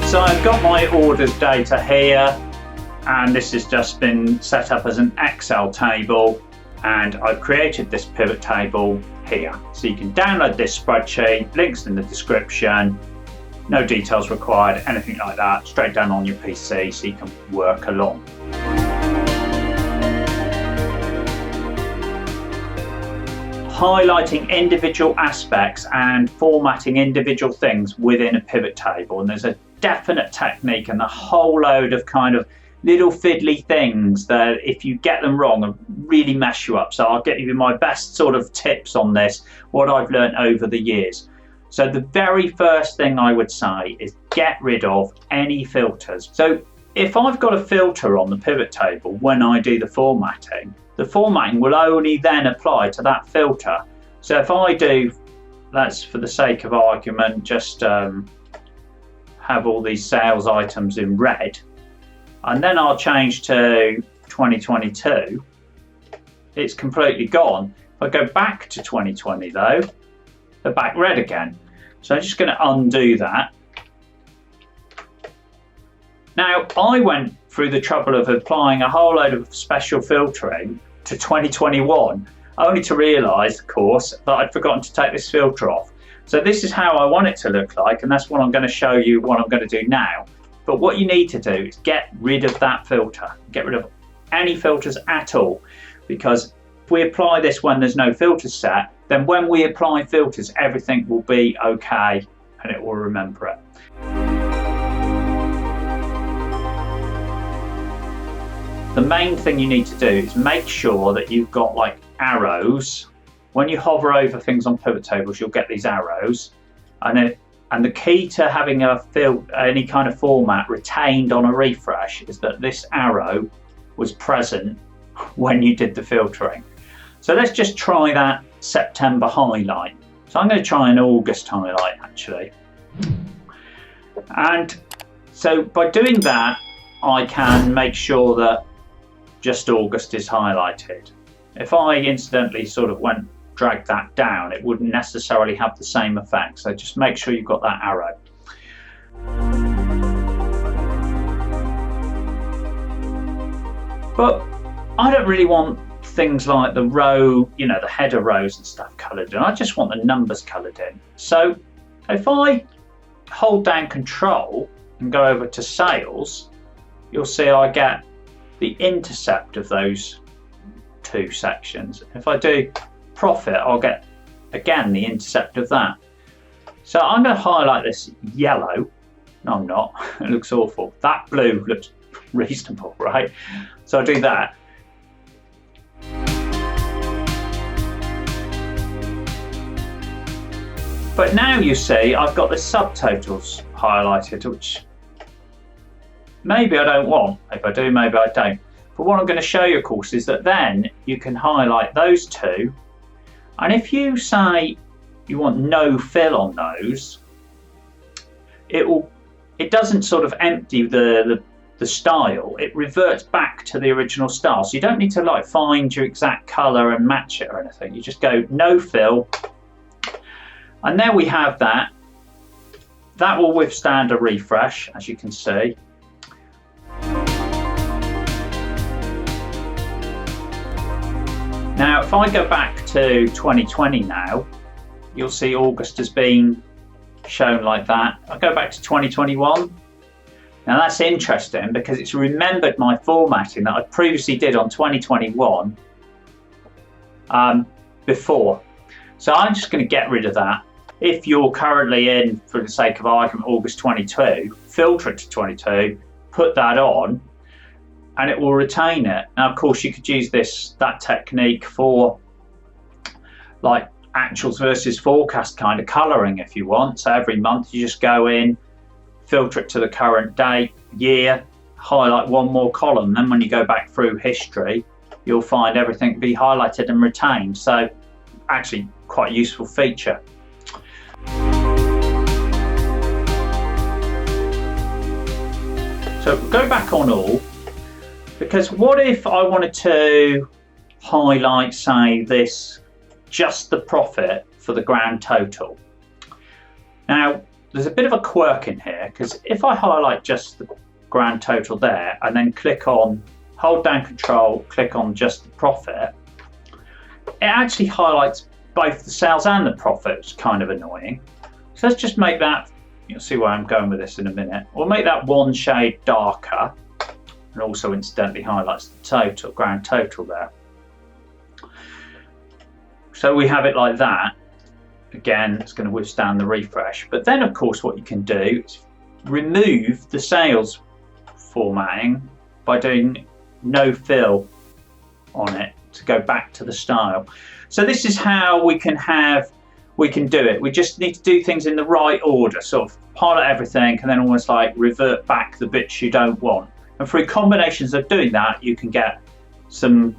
So I've got my orders data here, and this has just been set up as an Excel table, and I've created this pivot table here. So you can download this spreadsheet, links in the description, no details required, anything like that, straight down on your PC so you can work along. Highlighting individual aspects and formatting individual things within a pivot table, and there's a definite technique and a whole load of kind of little fiddly things that if you get them wrong will really mess you up. So I'll give you my best sort of tips on this, what I've learned over the years. So the very first thing I would say is get rid of any filters. So if I've got a filter on the pivot table when I do the formatting will only then apply to that filter. So if I do, let's for the sake of argument just have all these sales items in red, and then I'll change to 2022, it's completely gone. If I go back to 2020 though, they're back red again. So I'm just going to undo that. Now I went through the trouble of applying a whole load of special filtering to 2021, only to realise, of course, that I'd forgotten to take this filter off. So this is how I want it to look like, and that's what I'm going to show you what I'm going to do now. But what you need to do is get rid of that filter, get rid of any filters at all, because if we apply this when there's no filters set, then when we apply filters, everything will be okay and it will remember it. The main thing you need to do is make sure that you've got like arrows. When you hover over things on pivot tables, you'll get these arrows, and the key to having any kind of format retained on a refresh is that this arrow was present when you did the filtering. So let's just try that September highlight. So I'm going to try an August highlight actually. And so by doing that, I can make sure that just August is highlighted. If I incidentally sort of drag that down, it wouldn't necessarily have the same effect. So just make sure you've got that arrow. But I don't really want things like the row, the header rows and stuff coloured in. I just want the numbers coloured in. So if I hold down Control and go over to Sales, you'll see I get the intercept of those two sections. If I do Profit, I'll get again the intercept of that. So I'm going to highlight this yellow. No, I'm not. It looks awful. That blue looks reasonable, right? So I'll do that. But now you see I've got the subtotals highlighted, which maybe I don't want. If I do, maybe I don't. But what I'm going to show you, of course, is that then you can highlight those two. And if you say you want no fill on those, it doesn't sort of empty the style. It reverts back to the original style. So you don't need to like find your exact color and match it or anything. You just go no fill. And there we have that. That will withstand a refresh, as you can see. Now, if I go back to 2020 now, you'll see August has been shown like that. I'll go back to 2021. Now that's interesting because it's remembered my formatting that I previously did on 2021 before. So I'm just going to get rid of that. If you're currently in, for the sake of argument, August 22, filter it to 22, put that on, and it will retain it. Now, of course, you could use that technique for like actuals versus forecast kind of colouring if you want. So every month you just go in, filter it to the current date, year, highlight one more column. Then when you go back through history, you'll find everything be highlighted and retained. So actually quite a useful feature. So go back on all, because what if I wanted to highlight, say, just the profit for the grand total? Now, there's a bit of a quirk in here, because if I highlight just the grand total there and then hold down Control, click on just the profit, it actually highlights both the sales and the profit, which is kind of annoying. So let's just make that, you'll see where I'm going with this in a minute. We'll make that one shade darker, and also incidentally highlights the grand total there. So we have it like that. Again, it's going to withstand the refresh. But then, of course, what you can do is remove the sales formatting by doing no fill on it to go back to the style. So this is how we can do it. We just need to do things in the right order, sort of highlight everything and then almost like revert back the bits you don't want. And through combinations of doing that, you can get some,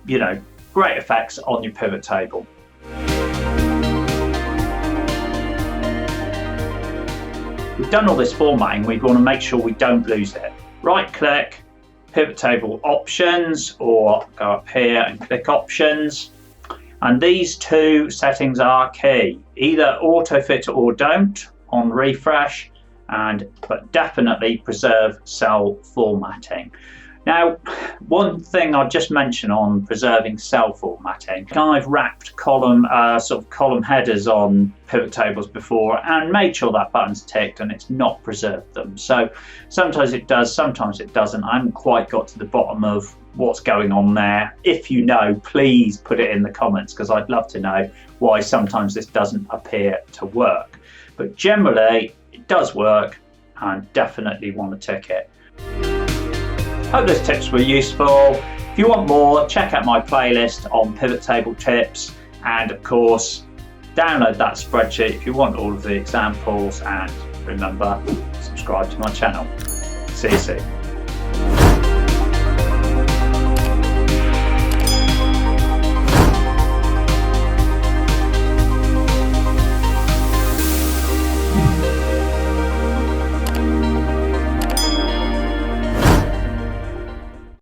great effects on your pivot table. We've done all this formatting, we want to make sure we don't lose it. Right click, pivot table options, or go up here and click options. And these two settings are key. Either auto fit or don't on refresh, but definitely preserve cell formatting. Now, one thing I'll just mention on preserving cell formatting, I've wrapped column headers on pivot tables before and made sure that button's ticked and it's not preserved them. So sometimes it does, sometimes it doesn't. I haven't quite got to the bottom of what's going on there. If you know, please put it in the comments, because I'd love to know why sometimes this doesn't appear to work. But generally, it does work, and definitely want to tick it. Hope those tips were useful. If you want more, check out my playlist on pivot table tips, and of course, download that spreadsheet if you want all of the examples, and remember, subscribe to my channel. See you soon.